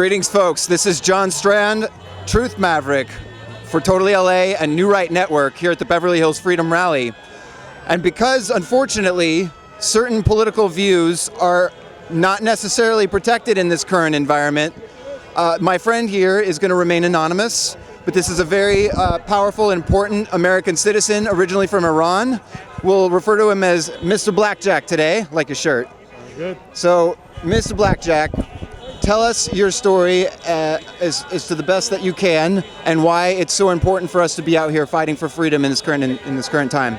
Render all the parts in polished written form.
Greetings, folks. This is John Strand, Truth Maverick for Totally LA and New Right Network here at the Beverly Hills Freedom Rally. And because, unfortunately, certain political views are not necessarily protected in this current environment, my friend here is going to remain anonymous, but this is a very powerful, important American citizen originally from Iran. We'll refer to him as Mr. Blackjack today, like his shirt. Good. So, Mr. Blackjack, tell us your story as to the best that you can, and why it's so important for us to be out here fighting for freedom in this current time.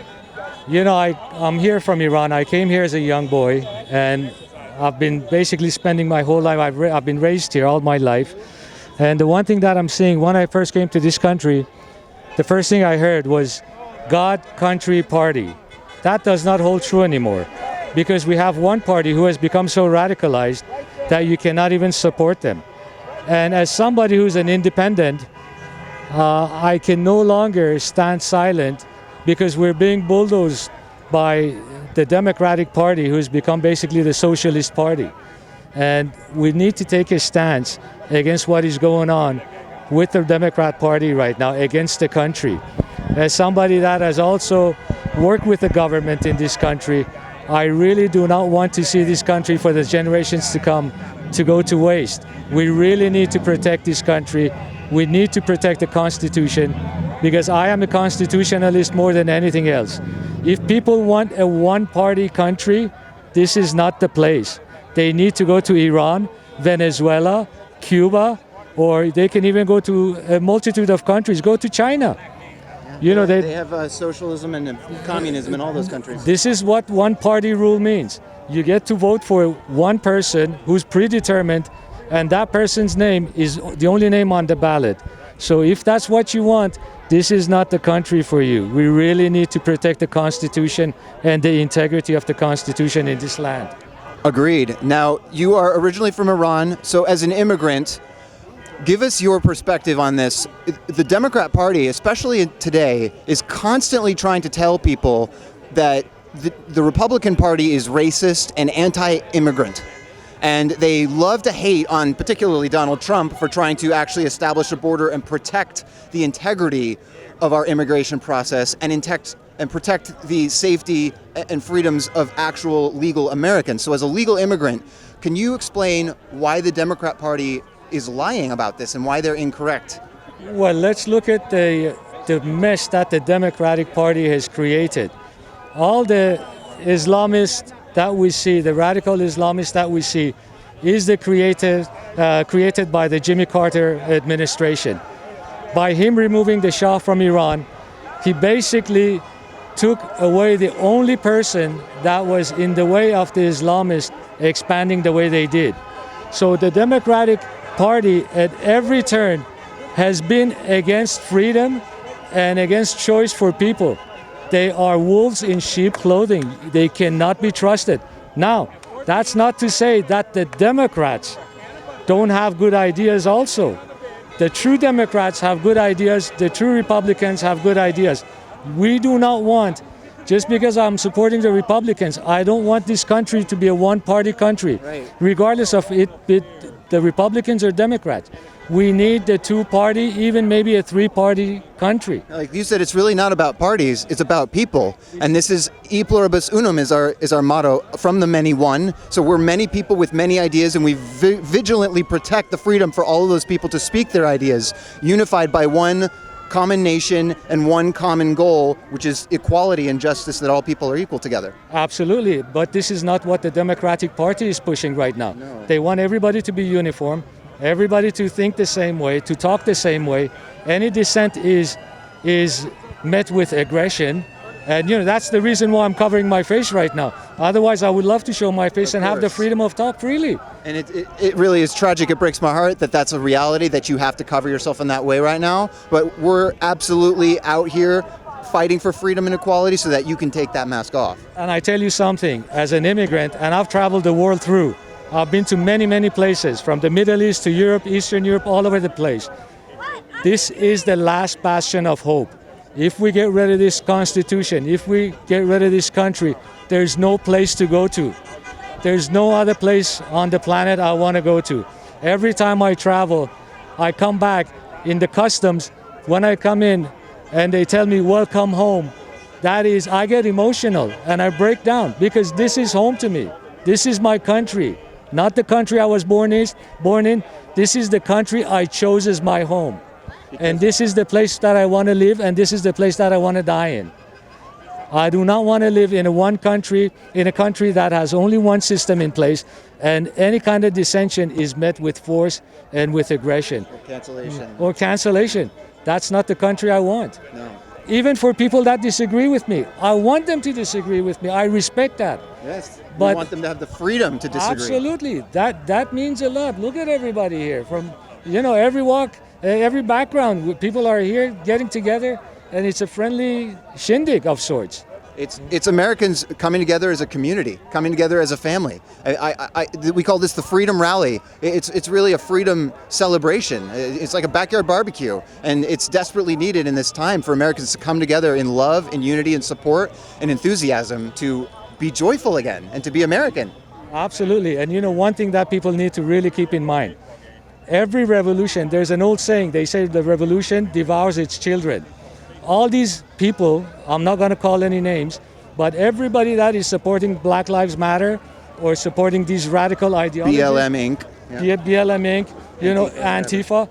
You know, I'm here from Iran. I came here as a young boy, and I've been basically spending my whole life. I've been raised here all my life, and the one thing that I'm seeing when I first came to this country, the first thing I heard was God, country, party. That does not hold true anymore, because we have one party who has become so radicalized that you cannot even support them. And as somebody who's an independent, I can no longer stand silent because we're being bulldozed by the Democratic Party, who's become basically the Socialist Party. And we need to take a stance against what is going on with the Democrat Party right now, against the country. As somebody that has also worked with the government in this country, I really do not want to see this country for the generations to come to go to waste. We really need to protect this country. We need to protect the Constitution, because I am a constitutionalist more than anything else. If people want a one-party country, this is not the place. They need to go to Iran, Venezuela, Cuba, or they can even go to a multitude of countries. Go to China. You know, they have socialism and communism in all those countries. This is what one-party rule means. You get to vote for one person who's predetermined, and that person's name is the only name on the ballot. So if that's what you want, this is not the country for you. We really need to protect the Constitution and the integrity of the Constitution in this land. Agreed. Now, you are originally from Iran, so as an immigrant, give us your perspective on this. The Democrat Party, especially today, is constantly trying to tell people that the Republican Party is racist and anti-immigrant. And they love to hate on particularly Donald Trump for trying to actually establish a border and protect the integrity of our immigration process and protect the safety and freedoms of actual legal Americans. So as a legal immigrant, can you explain why the Democrat Party is lying about this and why they're incorrect? Well, let's look at the mess that the Democratic Party has created. All the Islamists that we see, the radical Islamists that we see, is created by the Jimmy Carter administration. By him removing the Shah from Iran, he basically took away the only person that was in the way of the Islamists expanding the way they did. So the Democratic Party at every turn has been against freedom and against choice for people. They are wolves in sheep clothing. They cannot be trusted. Now, that's not to say that the Democrats don't have good ideas also. The true Democrats have good ideas. The true Republicans have good ideas. We do not want, just because I'm supporting the Republicans, I don't want this country to be a one-party country, right, regardless of the Republicans or Democrats. We need the two-party, even maybe a three-party country. Like you said, it's really not about parties, it's about people. And this is E pluribus unum is our motto, from the many one. So we're many people with many ideas, and we vigilantly protect the freedom for all of those people to speak their ideas, unified by one common nation and one common goal, which is equality and justice, that all people are equal together. Absolutely, but this is not what the Democratic Party is pushing right now. No. They want everybody to be uniform, everybody to think the same way, to talk the same way. Any dissent is met with aggression. And that's the reason why I'm covering my face right now. Otherwise, I would love to show my face and have the freedom of talk freely. And it really is tragic. It breaks my heart that that's a reality, that you have to cover yourself in that way right now. But we're absolutely out here fighting for freedom and equality so that you can take that mask off. And I tell you something, as an immigrant, and I've traveled the world through, I've been to many, many places, from the Middle East to Europe, Eastern Europe, all over the place. This is the last bastion of hope. If we get rid of this Constitution, if we get rid of this country, there's no place to go to. There's no other place on the planet I want to go to. Every time I travel, I come back in the customs. When I come in and they tell me, welcome home, that is, I get emotional and I break down because this is home to me. This is my country, not the country I was born in. This is the country I chose as my home. And this is the place that I want to live, and this is the place that I want to die in. I do not want to live in a country that has only one system in place, and any kind of dissension is met with force and with aggression. Or cancellation. That's not the country I want. No. Even for people that disagree with me, I want them to disagree with me. I respect that. Yes. But you want them to have the freedom to disagree. Absolutely. That means a lot. Look at everybody here from, every walk, every background. People are here getting together, and it's a friendly shindig of sorts. It's Americans coming together as a community, coming together as a family. We call this the Freedom Rally. It's really a freedom celebration. It's like a backyard barbecue, and it's desperately needed in this time for Americans to come together in love, in unity, and support, and enthusiasm to be joyful again and to be American. Absolutely. And one thing that people need to really keep in mind, every revolution, there's an old saying, they say the revolution devours its children. All these people, I'm not going to call any names, but everybody that is supporting Black Lives Matter or supporting these radical ideologies, BLM Inc. Yeah. BLM Inc., Antifa,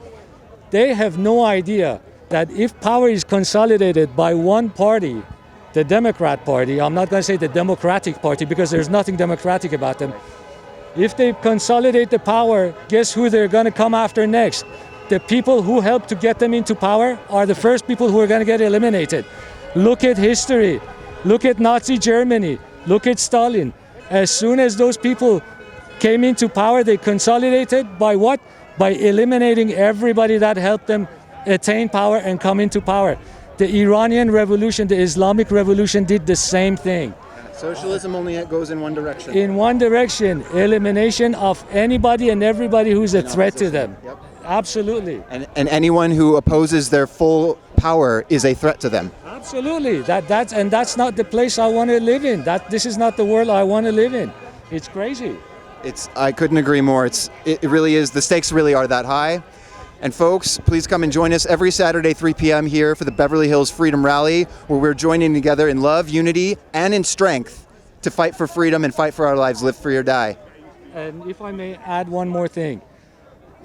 they have no idea that if power is consolidated by one party, the Democrat Party, I'm not going to say the Democratic Party because there's nothing democratic about them. If they consolidate the power, guess who they're going to come after next? The people who helped to get them into power are the first people who are going to get eliminated. Look at history. Look at Nazi Germany. Look at Stalin. As soon as those people came into power, they consolidated by what? By eliminating everybody that helped them attain power and come into power. The Iranian Revolution, the Islamic Revolution did the same thing. Socialism only goes in one direction. In one direction, elimination of anybody and everybody who's a threat to them. Yep. Absolutely. And anyone who opposes their full power is a threat to them. Absolutely. That's not the place I want to live in. This is not the world I want to live in. It's crazy. I couldn't agree more. It really is. The stakes really are that high. And folks, please come and join us every Saturday, 3 p.m. here for the Beverly Hills Freedom Rally, where we're joining together in love, unity, and in strength to fight for freedom and fight for our lives, live free or die. And if I may add one more thing.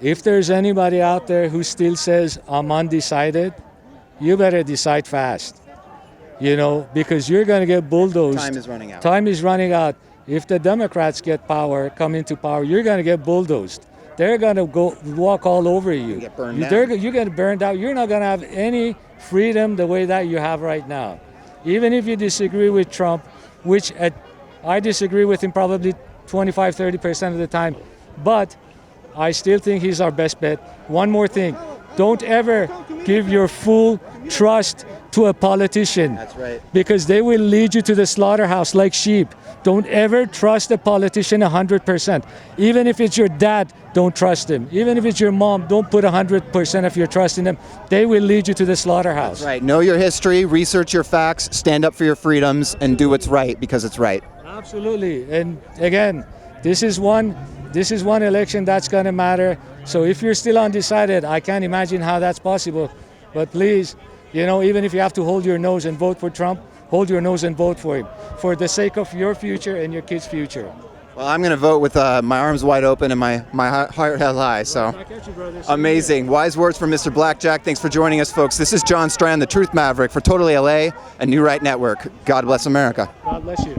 If there's anybody out there who still says, I'm undecided, you better decide fast. Because you're going to get bulldozed. Time is running out. Time is running out. If the Democrats come into power, you're going to get bulldozed. They're going to walk all over you. Get burned down. You're going to burn out. You're not going to have any freedom the way that you have right now. Even if you disagree with Trump, which I disagree with him probably 25-30% of the time, but I still think he's our best bet. One more thing. Don't ever give your full trust to a politician. That's right. Because they will lead you to the slaughterhouse like sheep. Don't ever trust a politician 100%. Even if it's your dad, don't trust him. Even if it's your mom, don't put 100% of your trust in them. They will lead you to the slaughterhouse. That's right. Know your history, research your facts, stand up for your freedoms, and do what's right because it's right. Absolutely. And again, this is one election that's going to matter. So if you're still undecided, I can't imagine how that's possible. But please, even if you have to hold your nose and vote for Trump, hold your nose and vote for him for the sake of your future and your kids' future. Well, I'm going to vote with my arms wide open and my heart held high. So amazing. Wise words from Mr. Blackjack. Thanks for joining us, folks. This is John Strand, the Truth Maverick for Totally LA and New Right Network. God bless America. God bless you.